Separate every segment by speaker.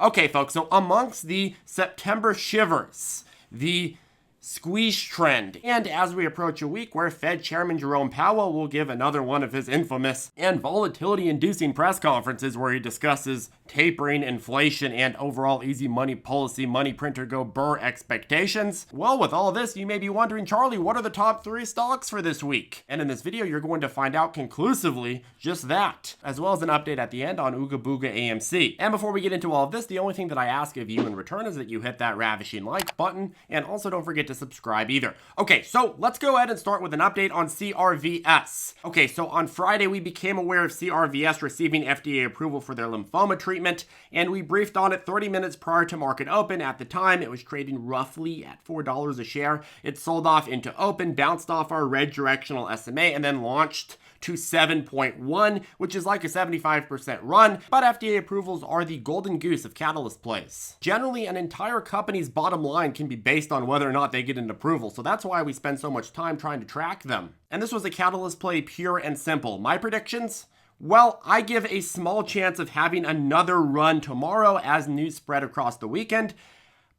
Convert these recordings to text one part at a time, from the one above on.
Speaker 1: Okay, folks, so amongst the September shivers, the squeeze trend, and as we approach a week where Fed Chairman Jerome Powell will give another one of his infamous and volatility-inducing press conferences where he discusses tapering, inflation, and overall easy money policy, money printer go burr expectations. Well, with all this, you may be wondering, Charlie, what are the top 3 stocks for this week? And in this video, you're going to find out conclusively just that, as well as an update at the end on Ooga Booga AMC. And before we get into all of this, the only thing that I ask of you in return is that you hit that ravishing like button, and also don't forget to subscribe either. Okay, so let's go ahead and start with an update on CRVS. Okay, so on Friday, we became aware of CRVS receiving FDA approval for their lymphoma treatment, and we briefed on it 30 minutes prior to market open. At the time, it was trading roughly at $4 a share. It sold off into open, bounced off our red directional SMA, and then launched to 7.1, which is like a 75% run, but FDA approvals are the golden goose of catalyst plays. Generally, an entire company's bottom line can be based on whether or not they get an approval, so that's why we spend so much time trying to track them. And this was a catalyst play, pure and simple. My predictions? Well, I give a small chance of having another run tomorrow as news spread across the weekend.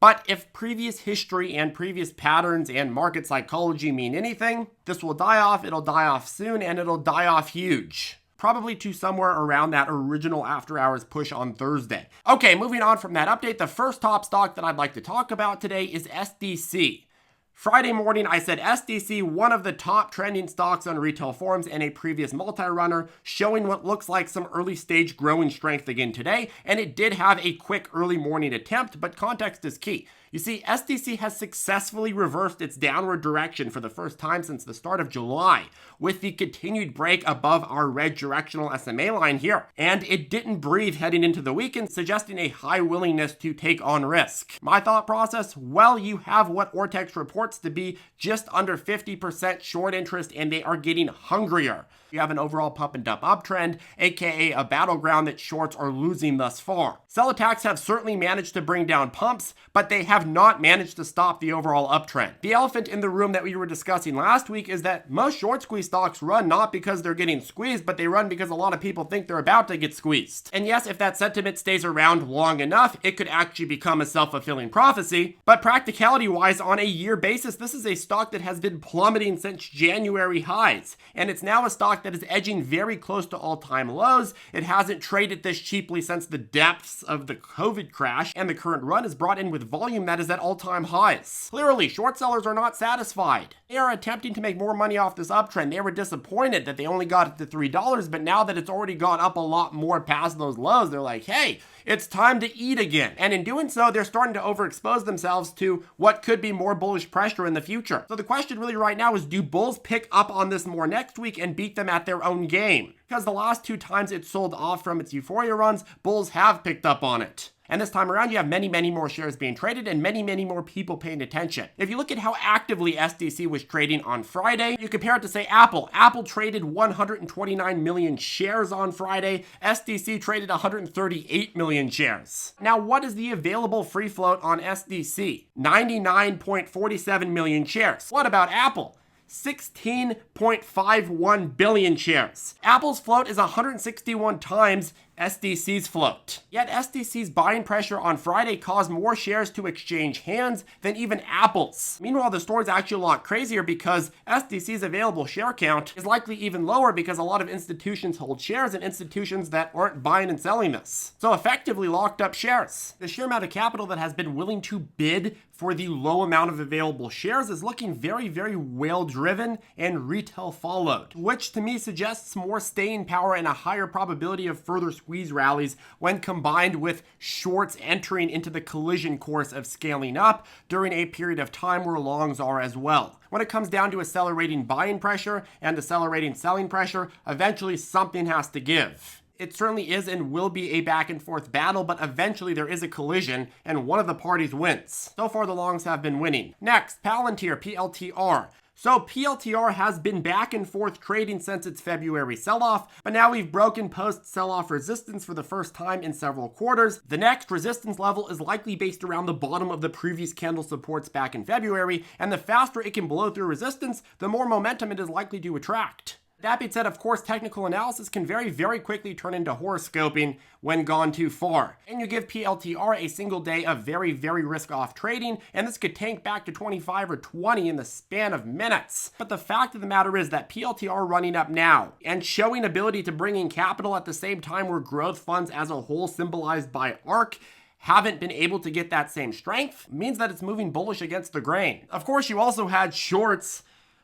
Speaker 1: But if previous history and previous patterns and market psychology mean anything, this will die off, it'll die off soon, and it'll die off huge. Probably to somewhere around that original after hours push on Thursday. Okay, moving on from that update, the first top stock that I'd like to talk about today is SDC. Friday morning, I said SDC, one of the top trending stocks on retail forums and a previous multi-runner, showing what looks like some early stage growing strength again today, and it did have a quick early morning attempt, but context is key. You see, SDC has successfully reversed its downward direction for the first time since the start of July, with the continued break above our red directional SMA line here. And it didn't breathe heading into the weekend, suggesting a high willingness to take on risk. My thought process, well, you have what Ortex reports to be just under 50% short interest, and they are getting hungrier. You have an overall pump and dump uptrend, aka a battleground that shorts are losing thus far. Sell attacks have certainly managed to bring down pumps, but they have not managed to stop the overall uptrend. The elephant in the room that we were discussing last week is that most short squeeze stocks run not because they're getting squeezed, but they run because a lot of people think they're about to get squeezed. And yes, if that sentiment stays around long enough, it could actually become a self-fulfilling prophecy. But practicality-wise, on a year basis, this is a stock that has been plummeting since January highs, and it's now a stock that is edging very close to all-time lows. It hasn't traded this cheaply since the depths of the COVID crash, and the current run is brought in with volume that is at all-time highs. Clearly, short sellers are not satisfied. They are attempting to make more money off this uptrend. They were disappointed that they only got it to $3, but now that it's already gone up a lot more past those lows, they're like, hey, it's time to eat again. And in doing so, they're starting to overexpose themselves to what could be more bullish pressure in the future. So the question really right now is, do bulls pick up on this more next week and beat them at their own game? Because the last 2 times it sold off from its euphoria runs, bulls have picked up on it. And this time around, you have many, many more shares being traded and many, many more people paying attention. If you look at how actively SDC was trading on Friday, you compare it to, say, Apple. Apple traded 129 million shares on Friday. SDC traded 138 million shares. Now, what is the available free float on SDC? 99.47 million shares. What about Apple? 16.51 billion shares. Apple's float is 161 times SDC's float. Yet SDC's buying pressure on Friday caused more shares to exchange hands than even Apple's. Meanwhile, the story's actually a lot crazier because SDC's available share count is likely even lower because a lot of institutions hold shares and institutions that aren't buying and selling this. So effectively locked up shares. The sheer amount of capital that has been willing to bid for the low amount of available shares is looking very, very whale driven and retail followed, which to me suggests more staying power and a higher probability of further squeeze rallies when combined with shorts entering into the collision course of scaling up during a period of time where longs are as well. When it comes down to accelerating buying pressure and accelerating selling pressure, eventually something has to give. It certainly is and will be a back and forth battle, but eventually there is a collision and one of the parties wins. So far the longs have been winning. Next, Palantir, PLTR. So PLTR has been back and forth trading since its February sell-off, but now we've broken post-sell-off resistance for the first time in several quarters. The next resistance level is likely based around the bottom of the previous candle supports back in February, and the faster it can blow through resistance, the more momentum it is likely to attract. That being said, of course, technical analysis can very quickly turn into horoscoping when gone too far. And you give PLTR a single day of very risk-off trading, and this could tank back to 25 or 20 in the span of minutes. But the fact of the matter is that PLTR running up now and showing ability to bring in capital at the same time where growth funds as a whole, symbolized by ARK, haven't been able to get that same strength means that it's moving bullish against the grain. Of course, you also had shorts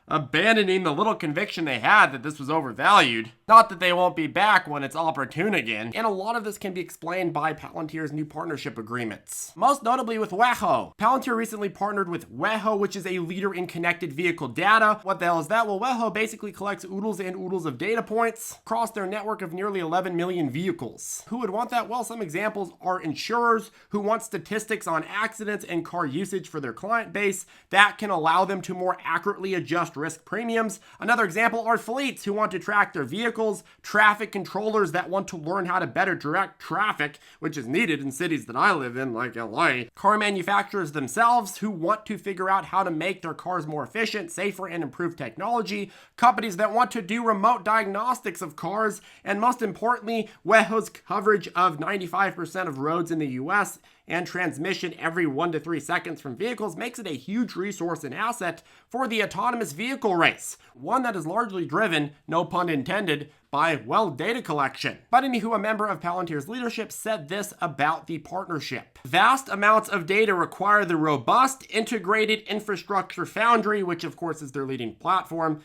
Speaker 1: abandoning the little conviction they had that this was overvalued. Not that they won't be back when it's opportune again. And a lot of this can be explained by Palantir's new partnership agreements. Most notably with Weho. Palantir recently partnered with Weho, which is a leader in connected vehicle data. What the hell is that? Well, Weho basically collects oodles and oodles of data points across their network of nearly 11 million vehicles. Who would want that? Well, some examples are insurers who want statistics on accidents and car usage for their client base that can allow them to more accurately adjust risk premiums. Another example are fleets who want to track their vehicles, traffic controllers that want to learn how to better direct traffic, which is needed in cities that I live in, like LA. Car manufacturers themselves who want to figure out how to make their cars more efficient, safer, and improve technology. Companies that want to do remote diagnostics of cars, and most importantly, Weho's coverage of 95% of roads in the US and transmission every 1 to 3 seconds from vehicles makes it a huge resource and asset for the autonomous vehicle race, one that is largely driven, no pun intended, by, well, data collection. But anywho, a member of Palantir's leadership said this about the partnership. Vast amounts of data require the robust, integrated infrastructure foundry, which of course is their leading platform,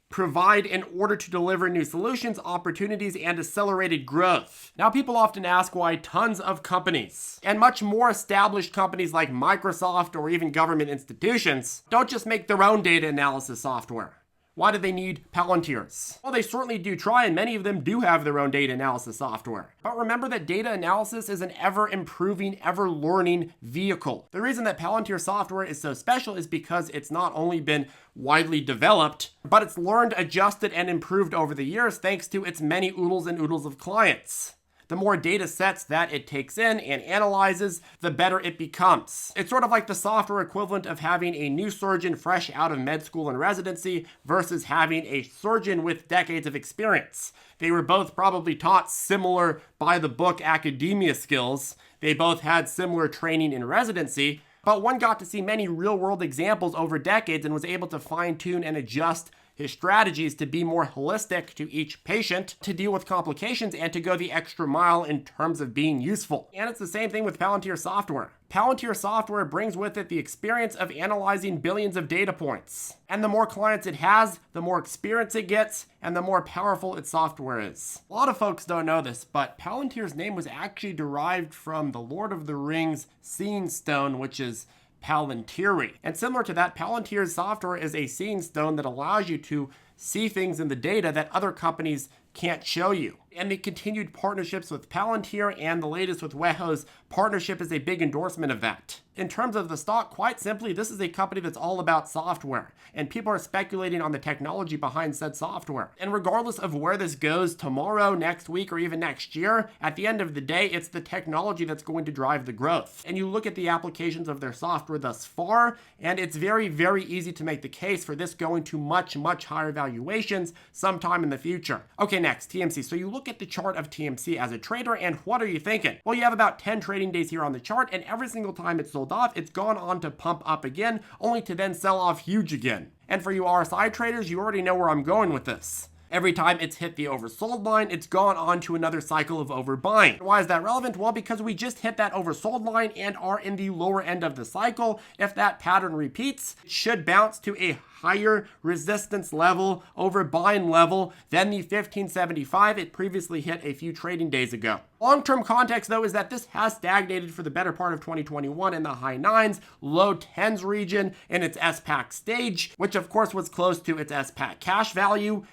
Speaker 1: provide in order to deliver new solutions, opportunities, and accelerated growth. Now, people often ask why tons of companies, and much more established companies like Microsoft or even government institutions, don't just make their own data analysis software. Why do they need Palantir's? Well, they certainly do try, and many of them do have their own data analysis software. But remember that data analysis is an ever-improving, ever-learning vehicle. The reason that Palantir software is so special is because it's not only been widely developed, but it's learned, adjusted, and improved over the years thanks to its many oodles and oodles of clients. The more data sets that it takes in and analyzes, the better it becomes. It's sort of like the software equivalent of having a new surgeon fresh out of med school and residency versus having a surgeon with decades of experience. They were both probably taught similar by-the-book academia skills. They both had similar training in residency, but one got to see many real-world examples over decades and was able to fine-tune and adjust his strategies to be more holistic to each patient, to deal with complications, and to go the extra mile in terms of being useful. And it's the same thing with Palantir software. Palantir software brings with it the experience of analyzing billions of data points. And the more clients it has, the more experience it gets, and the more powerful its software is. A lot of folks don't know this, but Palantir's name was actually derived from the Lord of the Rings Seeing Stone, which is Palantiri. And similar to that, Palantir's software is a seeing stone that allows you to see things in the data that other companies can't show you. And the continued partnerships with Palantir and the latest with Weho's partnership is a big endorsement of that. In terms of the stock, quite simply, this is a company that's all about software, and people are speculating on the technology behind said software. And regardless of where this goes tomorrow, next week, or even next year, at the end of the day, it's the technology that's going to drive the growth. And you look at the applications of their software thus far, and it's very easy to make the case for this going to much higher valuations sometime in the future. Okay, next, TMC. So you look at the chart of TMC as a trader, and what are you thinking? Well, you have about 10 trading days here on the chart, and every single time it's sold off, it's gone on to pump up again, only to then sell off huge again. And for you RSI traders, you already know where I'm going with this. Every time it's hit the oversold line, it's gone on to another cycle of overbuying. Why is that relevant? Well, because we just hit that oversold line and are in the lower end of the cycle. If that pattern repeats, it should bounce to a higher resistance level, overbuying level than the 1575 it previously hit a few trading days ago. Long-term context, though, is that this has stagnated for the better part of 2021 in the high 9s, low 10s region in its SPAC stage, which of course was close to its SPAC cash value.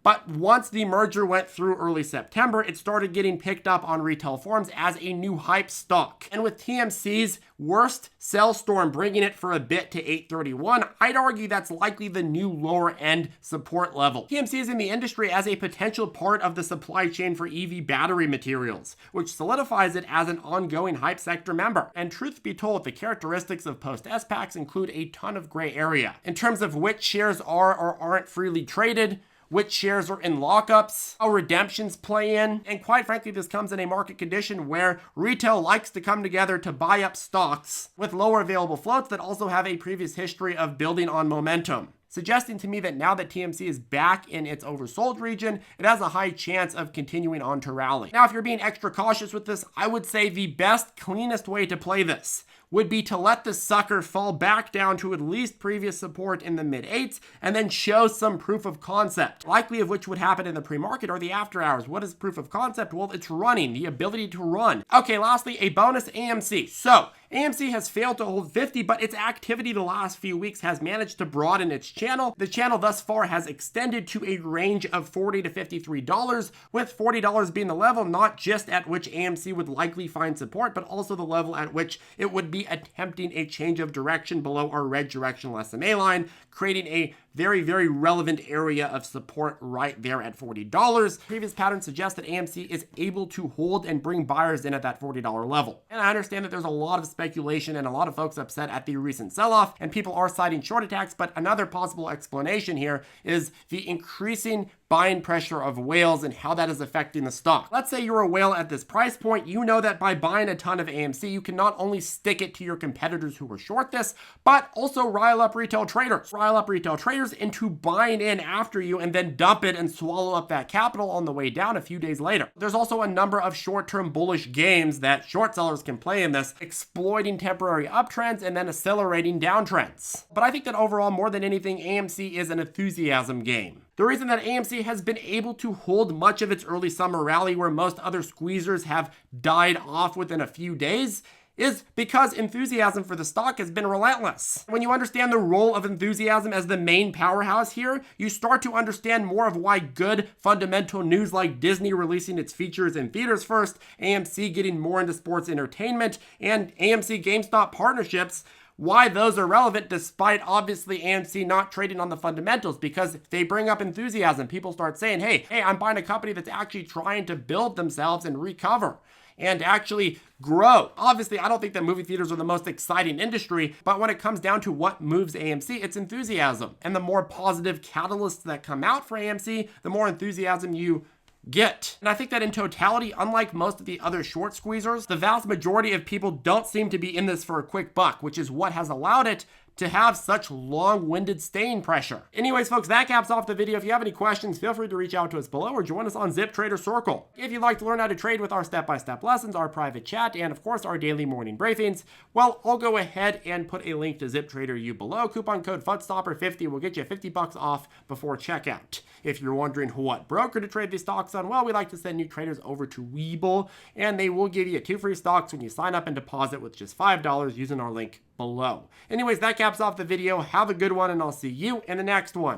Speaker 1: But once the merger went through early September, it started getting picked up on retail forums as a new hype stock. And with TMC's worst sell storm bringing it for a bit to 831, I'd argue that's likely the new lower end support level. TMC is in the industry as a potential part of the supply chain for EV battery materials, which solidifies it as an ongoing hype sector member. And truth be told, the characteristics of post-SPACs include a ton of gray area in terms of which shares are or aren't freely traded, which shares are in lockups, how redemptions play in, and quite frankly, this comes in a market condition where retail likes to come together to buy up stocks with lower available floats that also have a previous history of building on momentum, suggesting to me that now that TMC is back in its oversold region, it has a high chance of continuing on to rally. Now, if you're being extra cautious with this, I would say the best, cleanest way to play this would be to let the sucker fall back down to at least previous support in the mid-8s and then show some proof of concept, likely of which would happen in the pre-market or the after hours. What is proof of concept? Well, it's running, the ability to run. Okay, lastly, a bonus AMC. So, AMC has failed to hold 50, but its activity the last few weeks has managed to broaden its channel. The channel thus far has extended to a range of $40 to $53, with $40 being the level not just at which AMC would likely find support, but also the level at which it would be attempting a change of direction below our red directional SMA line, creating a very, very relevant area of support right there at $40. Previous patterns suggest that AMC is able to hold and bring buyers in at that $40 level. And I understand that there's a lot of speculation and a lot of folks upset at the recent sell-off, and people are citing short attacks, but another possible explanation here is the increasing buying pressure of whales and how that is affecting the stock. Let's say you're a whale at this price point. You know that by buying a ton of AMC, you can not only stick it to your competitors who are short this, but also rile up retail traders. Rile up retail traders into buying in after you and then dump it and swallow up that capital on the way down a few days later. There's also a number of short-term bullish games that short sellers can play in this, exploiting temporary uptrends and then accelerating downtrends. But I think that overall, more than anything, AMC is an enthusiasm game. The reason that AMC has been able to hold much of its early summer rally where most other squeezers have died off within a few days is because enthusiasm for the stock has been relentless. When you understand the role of enthusiasm as the main powerhouse here, you start to understand more of why good fundamental news like Disney releasing its features in theaters first, AMC getting more into sports entertainment, and AMC GameStop partnerships, why those are relevant despite obviously AMC not trading on the fundamentals, because they bring up enthusiasm. People start saying, hey, I'm buying a company that's actually trying to build themselves and recover and actually grow. Obviously, I don't think that movie theaters are the most exciting industry, but when it comes down to what moves AMC, it's enthusiasm. And the more positive catalysts that come out for AMC, the more enthusiasm you get. And I think that in totality, unlike most of the other short squeezers, the vast majority of people don't seem to be in this for a quick buck, which is what has allowed it to have such long-winded staying pressure. Anyways, folks, that caps off the video. If you have any questions, feel free to reach out to us below or join us on ZipTrader Circle. If you'd like to learn how to trade with our step-by-step lessons, our private chat, and of course, our daily morning briefings, well, I'll go ahead and put a link to ZipTrader you below. Coupon code FUDSTOPPER50 will get you $50 off before checkout. If you're wondering what broker to trade these stocks on, well, we like to send new traders over to Webull, and they will give you 2 free stocks when you sign up and deposit with just $5 using our link below. Anyways, that caps off the video. Have a good one, and I'll see you in the next one.